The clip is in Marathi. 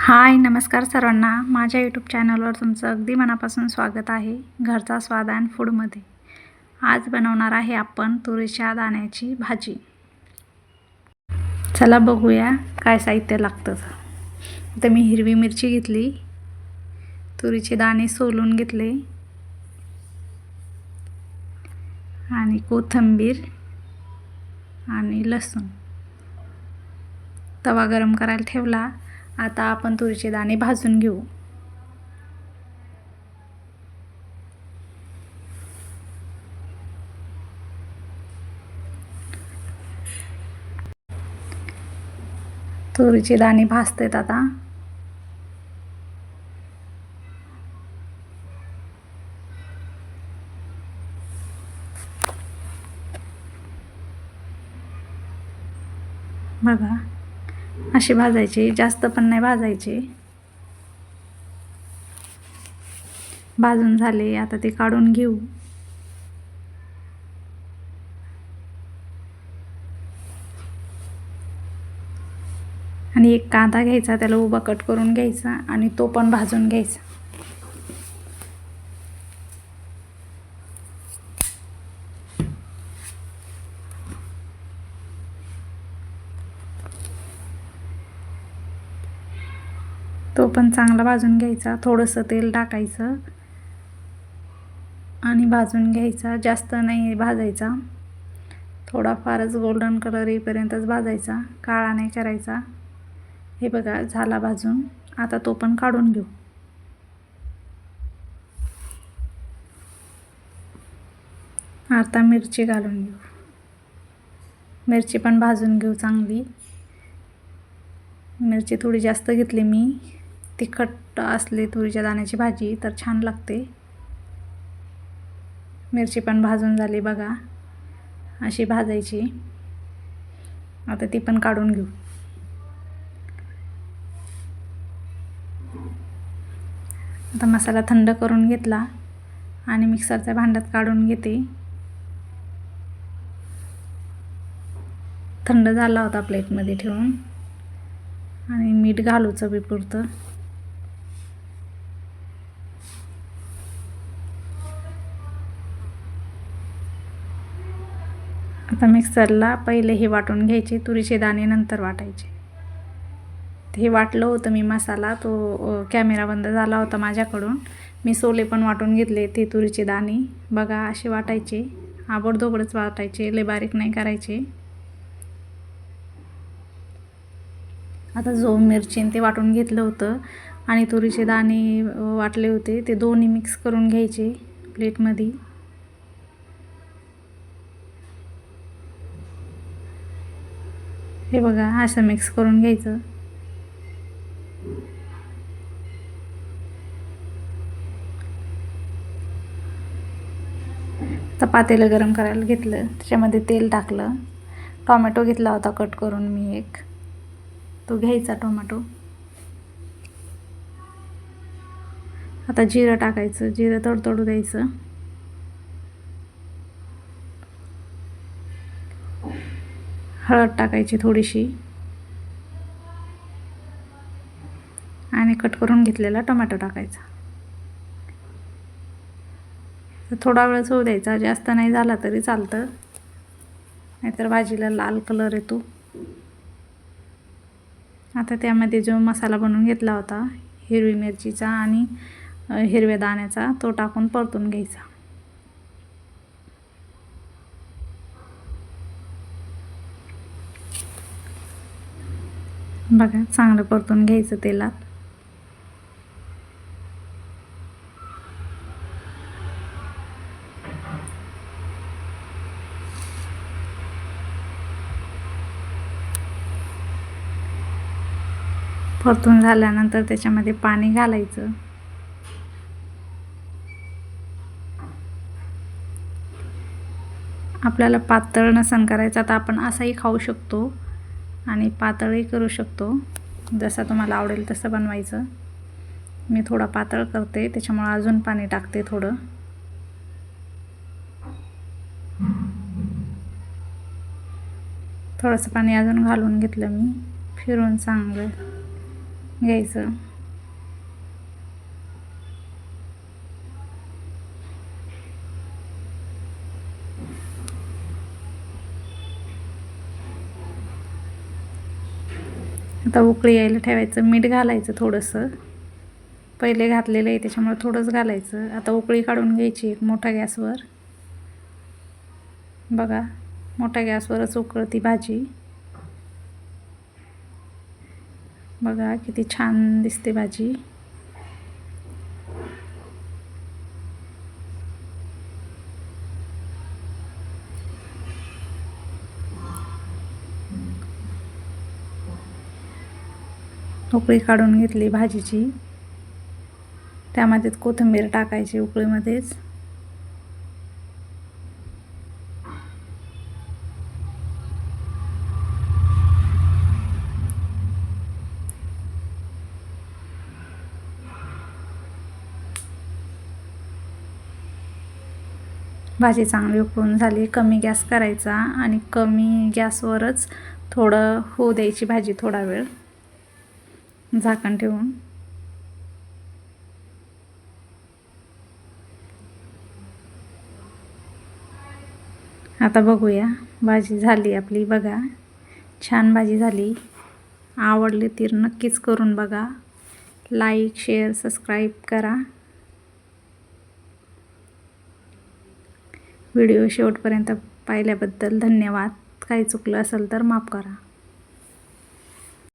हाय नमस्कार सर्वांना, माझ्या यूट्यूब चॅनलवर तुमचं अगदी मनापासून स्वागत आहे. घरचा स्वाद अँड फूडमध्ये आज बनवणार आहे आपण तुरीच्या दाण्याची भाजी. चला बघूया काय साहित्य लागतं. तर मी हिरवी मिरची घेतली, तुरीचे दाणे सोलून घेतले आणि कोथिंबीर आणि लसूण. तवा गरम करायला ठेवला. आता आपण तुरीचे दाणे भाजून घेऊ. तुरीचे दाणे भाजतात आता. बघा असे भाजायचे, जास्त पण नाही भाजायचे. भाजून झाले, आता ते काढून घेऊ. आणि एक कांदा घ्यायचा, त्याला उभा कट करून घ्यायचा आणि तो पण भाजून घ्यायचा. तो पण चांगला भाजून घ्यायचा. थोडंसं तेल टाकायचं आणि भाजून घ्यायचा. जास्त नाही भाजायचा, थोडाफारच गोल्डन कलर येईपर्यंतच भाजायचा, काळा नाही करायचा. हे बघा झाला भाजून. आता तो पण काढून घेऊ. आता मिरची घालून घेऊ. मिरची पण भाजून घेऊ चांगली. मिरची थोडी जास्त घेतली मी. तिखट असले तुरीच्या दाण्याची भाजी तर छान लागते. मिरची पण भाजून झाली बघा, अशी भाजायची. आता ती पण काढून घेऊ. आता मसाला थंड करून घेतला आणि मिक्सरच्या भांड्यात काढून घेते. थंड झाला होता प्लेटमध्ये ठेवून. आणि मीठ घालू चवीपुरतं. आता मिक्सरला पहिले हे वाटून घ्यायचे, तुरीचे दाणे नंतर वाटायचे. हे वाटलं होतं मी मसाला, तो कॅमेरा बंद झाला होता माझ्याकडून. मी सोले पण वाटून घेतले. ते तुरीचे दाणे बघा असे वाटायचे, आबडधोबडच वाटायचे, लय बारीक नाही करायचे. आता जो मिरची ते वाटून घेतलं होतं आणि तुरीचे दाणे वाटले होते, ते दोन्ही मिक्स करून घ्यायचे प्लेटमध्ये. हे बघा असं मिक्स करून घ्यायचं. आता पातेलं गरम करायला घेतलं, त्याच्यामध्ये तेल टाकलं. टोमॅटो घेतला होता कट करून मी एक, तो घ्यायचा टोमॅटो. आता जिरं टाकायचं, जिरं तडतडू द्यायचं. हळद टाकायची थोडीशी आणि कट करून घेतलेला टोमॅटो टाकायचा. तर थोडा वेळ होऊ द्यायचा, जास्त नाही झाला तरी चालतं, नाहीतर भाजीला लाल कलर येतो. आता त्यामध्ये जो मसाला बनवून घेतला होता हिरवी मिरचीचा आणि हिरव्या दाण्याचा, तो टाकून परतून घ्यायचा. बघा चांगलं परतून घ्यायचं तेलात. परतून झाल्यानंतर त्याच्यामध्ये पाणी घालायचं. आपल्याला पातळ नसन करायचं तर आपण असाही खाऊ शकतो आणि पातळही करू शकतो, जसं तुम्हाला आवडेल तसं बनवायचं. मी थोडा पातळ करते, त्याच्यामुळे अजून पाणी टाकते थोडं. थोडंसं पाणी अजून घालून घेतलं मी, फिरून चांगलं घ्यायचं. आता उकळी यायला ठेवायचं. मीठ घालायचं थोडंसं, पहिले घातलेलं आहे त्याच्यामुळे थोडंच घालायचं. आता उकळी काढून घ्यायची एक मोठ्या गॅसवर. बघा, मोठ्या गॅसवरच उकळती भाजी. बघा किती छान दिसते भाजी. उकळी काढून घेतली भाजीची. त्यामध्ये कोथिंबीर टाकायची उकळीमध्येच. भाजी चांगली उकळून झाली. कमी गॅस करायचा आणि कमी गॅसवरच थोडं होऊ द्यायची भाजी, थोडा वेळ झाकण ठेवून. आता बघूया, भाजी झाली आपली. बघा, छान भाजी झाली. आवडली तर नक्कीच करून बघा. लाईक, शेअर, सबस्क्राईब करा. व्हिडिओ शेवटपर्यंत पाहिल्याबद्दल धन्यवाद. काही चुकलं असेल तर माफ करा.